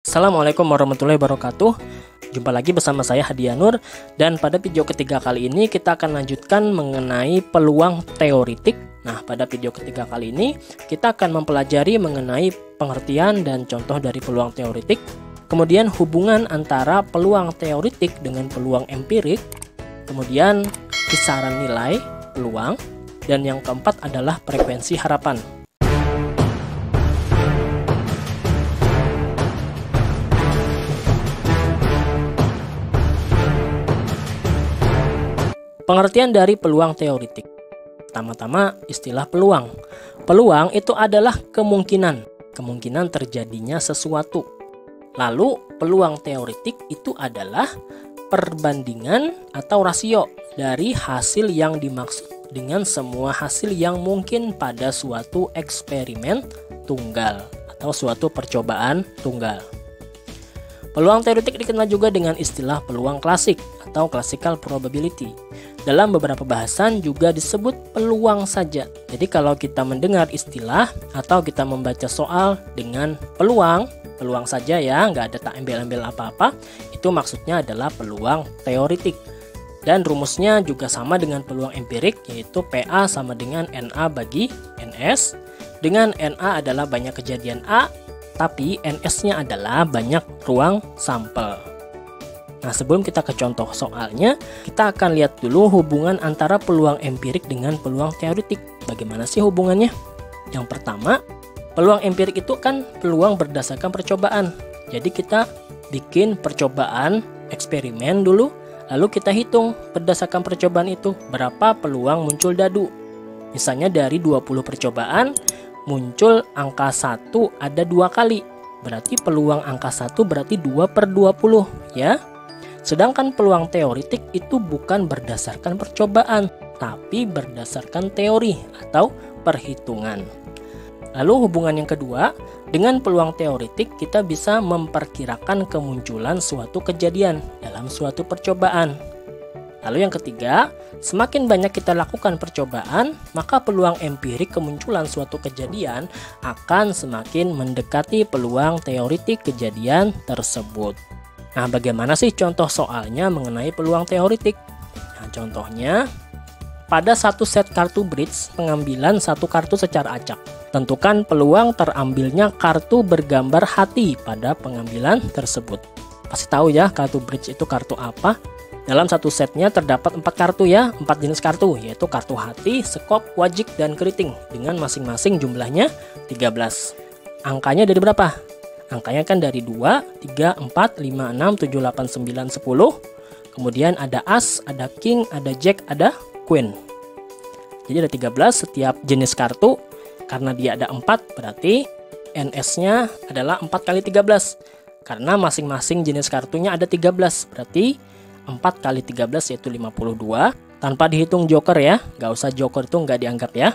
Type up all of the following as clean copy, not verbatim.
Assalamualaikum warahmatullahi wabarakatuh. Jumpa lagi bersama saya Hadianur, dan pada video ketiga kali ini kita akan lanjutkan mengenai peluang teoritik. Nah, pada video ketiga kali ini kita akan mempelajari mengenai pengertian dan contoh dari peluang teoritik, kemudian hubungan antara peluang teoritik dengan peluang empirik, kemudian kisaran nilai peluang, dan yang keempat adalah frekuensi harapan. Pengertian dari peluang teoritik. Pertama-tama, istilah peluang. Peluang itu adalah kemungkinan terjadinya sesuatu. Lalu, peluang teoritik itu adalah perbandingan atau rasio dari hasil yang dimaksud dengan semua hasil yang mungkin pada suatu eksperimen tunggal atau suatu percobaan tunggal. Peluang teoritik dikenal juga dengan istilah peluang klasik atau classical probability. Dalam beberapa bahasan juga disebut peluang saja. Jadi kalau kita mendengar istilah atau kita membaca soal dengan peluang saja ya, nggak ada tak embel-embel apa-apa, itu maksudnya adalah peluang teoritik. Dan rumusnya juga sama dengan peluang empirik, yaitu PA sama dengan NA bagi NS, dengan NA adalah banyak kejadian A, tapi NS-nya adalah banyak ruang sampel. Nah, sebelum kita ke contoh soalnya, kita akan lihat dulu hubungan antara peluang empirik dengan peluang teoritik. Bagaimana sih hubungannya? Yang pertama, peluang empirik itu kan peluang berdasarkan percobaan. Jadi kita bikin percobaan eksperimen dulu, lalu kita hitung berdasarkan percobaan itu berapa peluang muncul dadu. Misalnya dari 20 percobaan, muncul angka 1 ada 2 kali. Berarti peluang angka 1 berarti 2/20 ya. Sedangkan peluang teoritik itu bukan berdasarkan percobaan, tapi berdasarkan teori atau perhitungan. Lalu hubungan yang kedua, dengan peluang teoritik kita bisa memperkirakan kemunculan suatu kejadian dalam suatu percobaan. Lalu yang ketiga, semakin banyak kita lakukan percobaan, maka peluang empirik kemunculan suatu kejadian akan semakin mendekati peluang teoritik kejadian tersebut. Nah, bagaimana sih contoh soalnya mengenai peluang teoritik? Nah, contohnya, pada satu set kartu bridge, pengambilan satu kartu secara acak. Tentukan peluang terambilnya kartu bergambar hati pada pengambilan tersebut. Pasti tahu ya, kartu bridge itu kartu apa? Dalam satu setnya terdapat 4 kartu ya, 4 jenis kartu, yaitu kartu hati, sekop, wajik, dan keriting. Dengan masing-masing jumlahnya 13. Angkanya dari berapa? Angkanya kan dari 2, 3, 4, 5, 6, 7, 8, 9, 10. Kemudian ada as, ada king, ada jack, ada queen. Jadi ada 13 setiap jenis kartu. Karena dia ada 4, berarti NS-nya adalah 4 kali 13. Karena masing-masing jenis kartunya ada 13. Berarti 4 kali 13 yaitu 52. Tanpa dihitung joker ya. Nggak usah joker, itu nggak dianggap ya.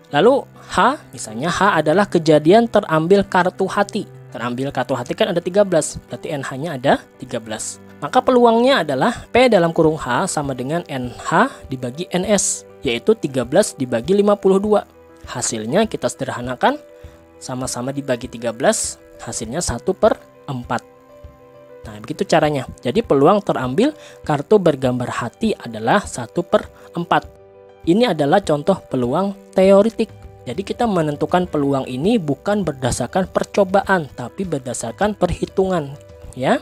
Lalu H, misalnya H adalah kejadian terambil kartu hati. Terambil kartu hati kan ada 13, berarti NH-nya ada 13. Maka peluangnya adalah P dalam kurung H sama dengan NH dibagi NS, yaitu 13 dibagi 52. Hasilnya kita sederhanakan, sama-sama dibagi 13, hasilnya 1/4. Nah, begitu caranya. Jadi peluang terambil kartu bergambar hati adalah 1/4. Ini adalah contoh peluang teoritik. Jadi kita menentukan peluang ini bukan berdasarkan percobaan, tapi berdasarkan perhitungan, ya.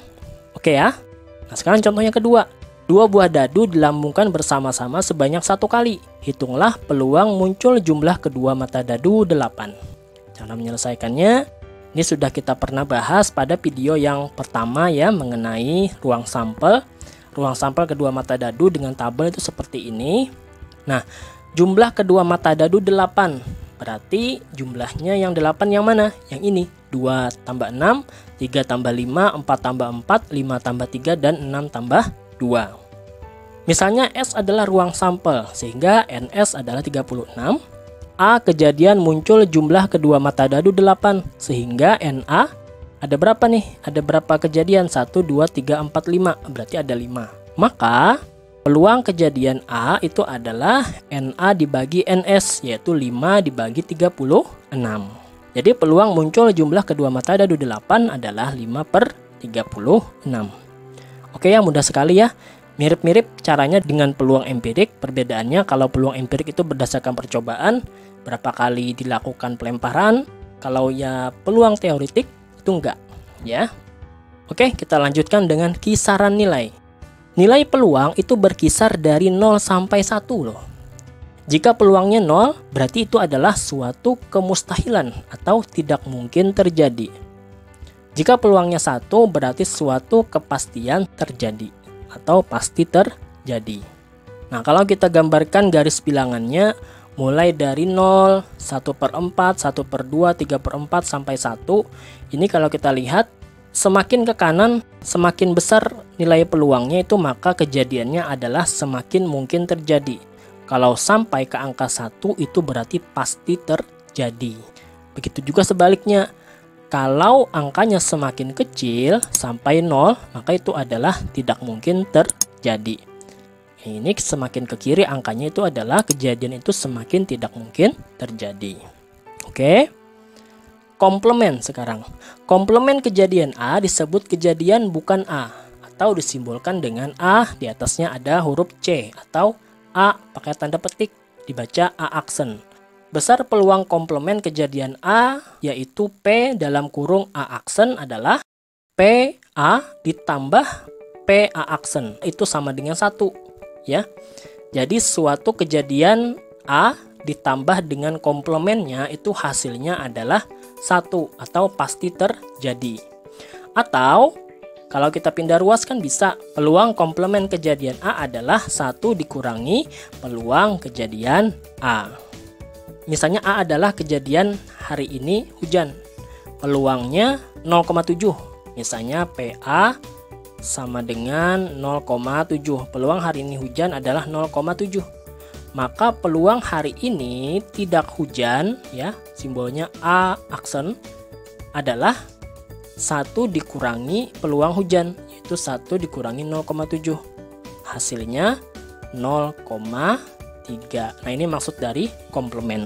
Oke ya. Nah, sekarang contoh yang kedua. 2 buah dadu dilambungkan bersama-sama sebanyak 1 kali. Hitunglah peluang muncul jumlah kedua mata dadu 8. Cara menyelesaikannya, ini sudah kita pernah bahas pada video yang pertama ya, mengenai ruang sampel. Ruang sampel kedua mata dadu dengan tabel itu seperti ini. Nah, jumlah kedua mata dadu 8. Berarti jumlahnya yang 8 yang mana? Yang ini. 2 tambah 6, 3 tambah 5, 4 tambah 4, 5 tambah 3, dan 6 tambah 2. Misalnya S adalah ruang sampel, sehingga NS adalah 36. A, kejadian muncul jumlah kedua mata dadu 8, sehingga NA ada berapa nih? Ada berapa kejadian? 1, 2, 3, 4, 5. Berarti ada 5. Maka peluang kejadian A itu adalah NA dibagi NS, yaitu 5 dibagi 36. Jadi peluang muncul jumlah kedua mata dadu 8 adalah 5/36. Oke ya, mudah sekali ya. Mirip-mirip caranya dengan peluang empirik. Perbedaannya kalau peluang empirik itu berdasarkan percobaan, berapa kali dilakukan pelemparan. Kalau ya peluang teoritik itu enggak ya. Oke, kita lanjutkan dengan kisaran nilai. Nilai peluang itu berkisar dari 0 sampai 1 loh. Jika peluangnya 0, berarti itu adalah suatu kemustahilan atau tidak mungkin terjadi. Jika peluangnya 1, berarti suatu kepastian terjadi atau pasti terjadi. Nah, kalau kita gambarkan garis bilangannya mulai dari 0, 1/4, 1/2, 3/4 sampai 1. Ini kalau kita lihat semakin ke kanan, semakin besar nilai peluangnya itu, maka kejadiannya adalah semakin mungkin terjadi. Kalau sampai ke angka 1 itu berarti pasti terjadi. Begitu juga sebaliknya. Kalau angkanya semakin kecil sampai 0, maka itu adalah tidak mungkin terjadi. Ini semakin ke kiri angkanya itu adalah kejadian itu semakin tidak mungkin terjadi. Oke. Komplement sekarang. Komplement kejadian A disebut kejadian bukan A atau disimbolkan dengan A, di atasnya ada huruf C atau A pakai tanda petik, dibaca A aksen. Besar peluang komplement kejadian A yaitu P dalam kurung A aksen adalah PA ditambah PA aksen. Itu sama dengan 1 ya. Jadi suatu kejadian A ditambah dengan komplementnya itu hasilnya adalah 1 atau pasti terjadi. Atau kalau kita pindah ruas kan bisa, peluang komplement kejadian A adalah 1 dikurangi peluang kejadian A. Misalnya A adalah kejadian hari ini hujan. Peluangnya 0,7. Misalnya PA sama dengan 0,7. Peluang hari ini hujan adalah 0,7. Maka peluang hari ini tidak hujan ya, simbolnya A aksen adalah 1 dikurangi peluang hujan, yaitu 1 dikurangi 0,7. Hasilnya 0,3. Nah, ini maksud dari komplement.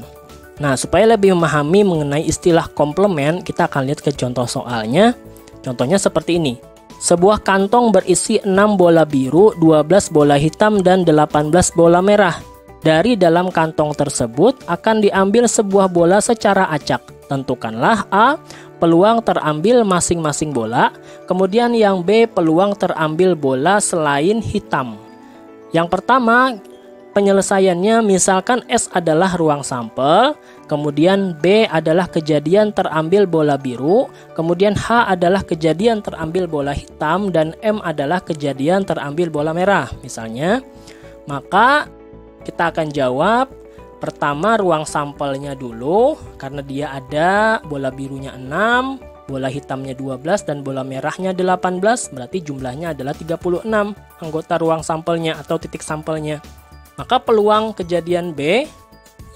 Nah, supaya lebih memahami mengenai istilah komplement, kita akan lihat ke contoh soalnya. Contohnya seperti ini. Sebuah kantong berisi 6 bola biru, 12 bola hitam, dan 18 bola merah. Dari dalam kantong tersebut akan diambil sebuah bola secara acak. Tentukanlah A, peluang terambil masing-masing bola, kemudian yang B, peluang terambil bola selain hitam. Yang pertama, penyelesaiannya misalkan S adalah ruang sampel, kemudian B adalah kejadian terambil bola biru, kemudian H adalah kejadian terambil bola hitam, dan M adalah kejadian terambil bola merah misalnya. Maka kita akan jawab pertama ruang sampelnya dulu, karena dia ada bola birunya 6, bola hitamnya 12, dan bola merahnya 18, berarti jumlahnya adalah 36 anggota ruang sampelnya atau titik sampelnya. Maka peluang kejadian B,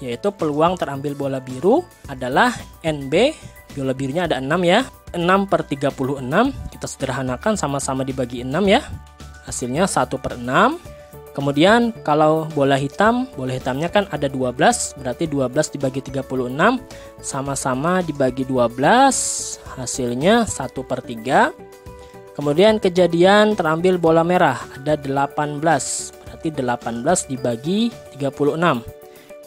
yaitu peluang terambil bola biru adalah NB, bola birunya ada 6 ya, 6/36, kita sederhanakan sama-sama dibagi 6 ya, hasilnya 1/6. Kemudian kalau bola hitamnya kan ada 12, berarti 12 dibagi 36, sama-sama dibagi 12, hasilnya 1/3. Kemudian kejadian terambil bola merah ada 18, berarti 18 dibagi 36.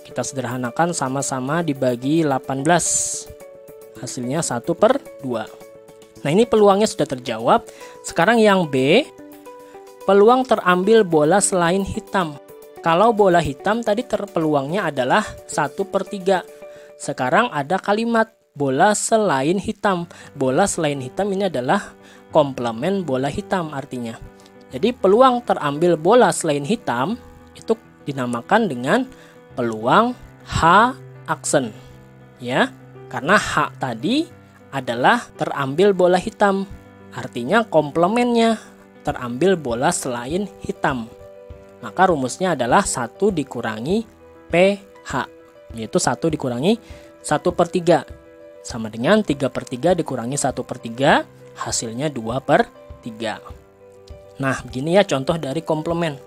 Kita sederhanakan sama-sama dibagi 18, hasilnya 1/2. Nah, ini peluangnya sudah terjawab. Sekarang yang B, peluang terambil bola selain hitam. Kalau bola hitam tadi peluangnya adalah 1/3. Sekarang ada kalimat bola selain hitam. Bola selain hitam ini adalah komplement bola hitam artinya. Jadi peluang terambil bola selain hitam itu dinamakan dengan peluang H aksen. Ya, karena H tadi adalah terambil bola hitam. Artinya komplementnya terambil bola selain hitam. Maka rumusnya adalah 1 dikurangi PH, yaitu 1 dikurangi 1/3 sama dengan 3/3 dikurangi 1/3, hasilnya 2/3. Nah, begini ya contoh dari komplement.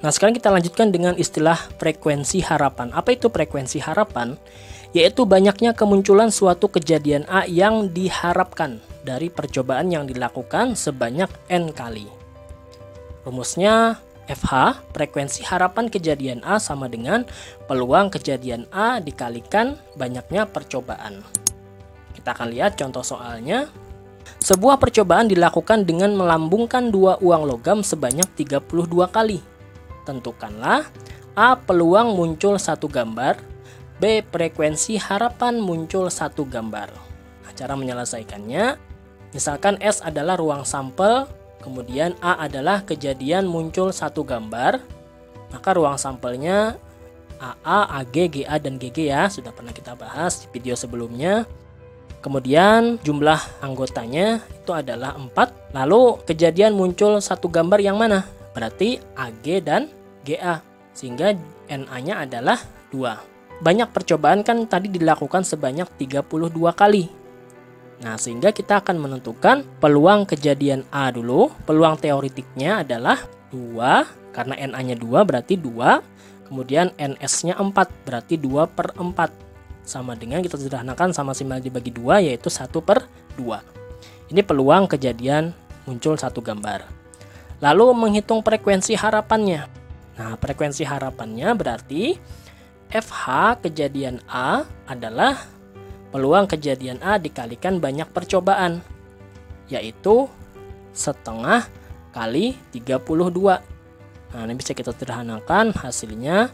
Nah, sekarang kita lanjutkan dengan istilah frekuensi harapan. Apa itu frekuensi harapan? yaitu banyaknya kemunculan suatu kejadian A yang diharapkan dari percobaan yang dilakukan sebanyak N kali. Rumusnya FH, frekuensi harapan kejadian A sama dengan peluang kejadian A dikalikan banyaknya percobaan. Kita akan lihat contoh soalnya. Sebuah percobaan dilakukan dengan melambungkan dua uang logam sebanyak 32 kali. Tentukanlah A. Peluang muncul satu gambar, B. Frekuensi harapan muncul satu gambar. Nah, cara menyelesaikannya, misalkan S adalah ruang sampel, kemudian A adalah kejadian muncul satu gambar, maka ruang sampelnya AA, AG, GA, dan GG ya, sudah pernah kita bahas di video sebelumnya. Kemudian jumlah anggotanya itu adalah 4, lalu kejadian muncul satu gambar yang mana? Berarti AG dan GA, sehingga NA-nya adalah 2. Banyak percobaan kan tadi dilakukan sebanyak 32 kali. Nah, sehingga kita akan menentukan peluang kejadian A dulu. Peluang teoritiknya adalah 2, karena NA-nya 2 berarti 2. Kemudian NS-nya 4 berarti 2/4. Sama dengan kita sederhanakan sama simbol dibagi 2 yaitu 1/2. Ini peluang kejadian muncul satu gambar. Lalu menghitung frekuensi harapannya. Nah, frekuensi harapannya berarti FH kejadian A adalah peluang kejadian A dikalikan banyak percobaan, yaitu setengah kali 32. Nah, ini bisa kita sederhanakan, hasilnya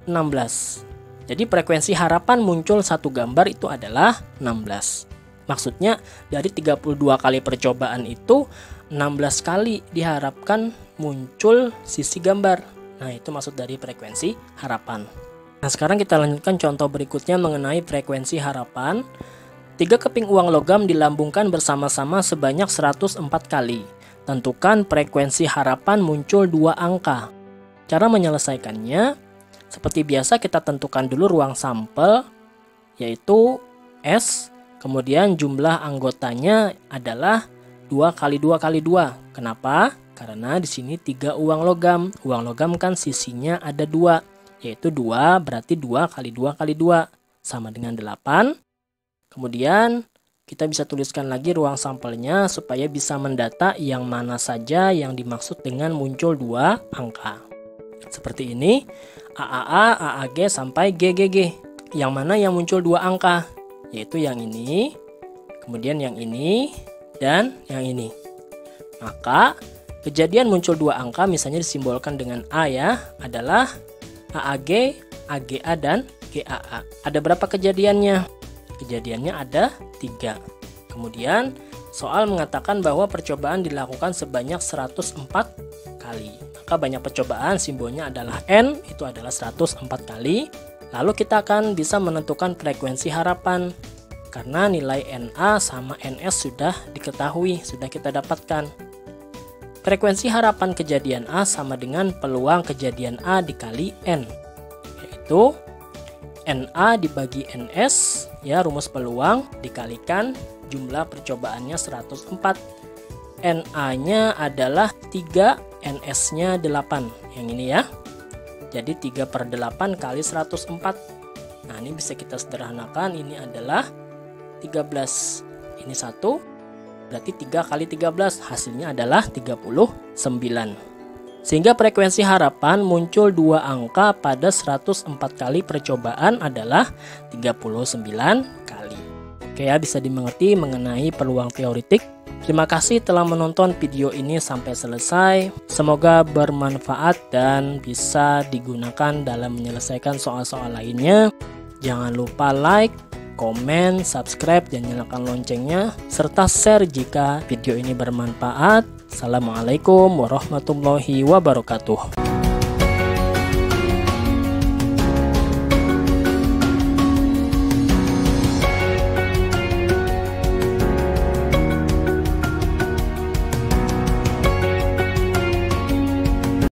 16. Jadi frekuensi harapan muncul satu gambar itu adalah 16. Maksudnya dari 32 kali percobaan itu 16 kali diharapkan muncul sisi gambar. Nah, itu maksud dari frekuensi harapan. Nah, sekarang kita lanjutkan contoh berikutnya mengenai frekuensi harapan. 3 keping uang logam dilambungkan bersama-sama sebanyak 104 kali. Tentukan frekuensi harapan muncul 2 angka. Cara menyelesaikannya, seperti biasa kita tentukan dulu ruang sampel, yaitu S. Kemudian jumlah anggotanya adalah 2 kali 2 kali 2. Kenapa? Karena di sini 3 uang logam. Uang logam kan sisinya ada 2. Yaitu 2 berarti 2 kali 2 kali 2 sama dengan 8. Kemudian kita bisa tuliskan lagi ruang sampelnya supaya bisa mendata yang mana saja yang dimaksud dengan muncul 2 angka. Seperti ini, AAA, AAG sampai GGG. Yang mana yang muncul 2 angka? Yaitu yang ini, kemudian yang ini, dan yang ini. Maka kejadian muncul 2 angka misalnya disimbolkan dengan A ya, adalah AAG, AGA, dan GAA. Ada berapa kejadiannya? Kejadiannya ada 3. Kemudian soal mengatakan bahwa percobaan dilakukan sebanyak 104 kali. Maka banyak percobaan simbolnya adalah N, itu adalah 104 kali. Lalu kita akan bisa menentukan frekuensi harapan. Karena nilai NA sama NS sudah diketahui, sudah kita dapatkan. Frekuensi harapan kejadian A sama dengan peluang kejadian A dikali N, yaitu NA dibagi NS, ya rumus peluang, dikalikan jumlah percobaannya 104. NA-nya adalah 3, NS-nya 8, yang ini ya. Jadi 3/8 kali 104. Nah, ini bisa kita sederhanakan, ini adalah 13. Ini 1. Berarti 3 kali 13 hasilnya adalah 39. Sehingga frekuensi harapan muncul 2 angka pada 104 kali percobaan adalah 39 kali. Oke ya, bisa dimengerti mengenai peluang teoritik. Terima kasih telah menonton video ini sampai selesai. Semoga bermanfaat dan bisa digunakan dalam menyelesaikan soal-soal lainnya. Jangan lupa like, komen, subscribe, dan nyalakan loncengnya, serta share jika video ini bermanfaat. Assalamualaikum warahmatullahi wabarakatuh.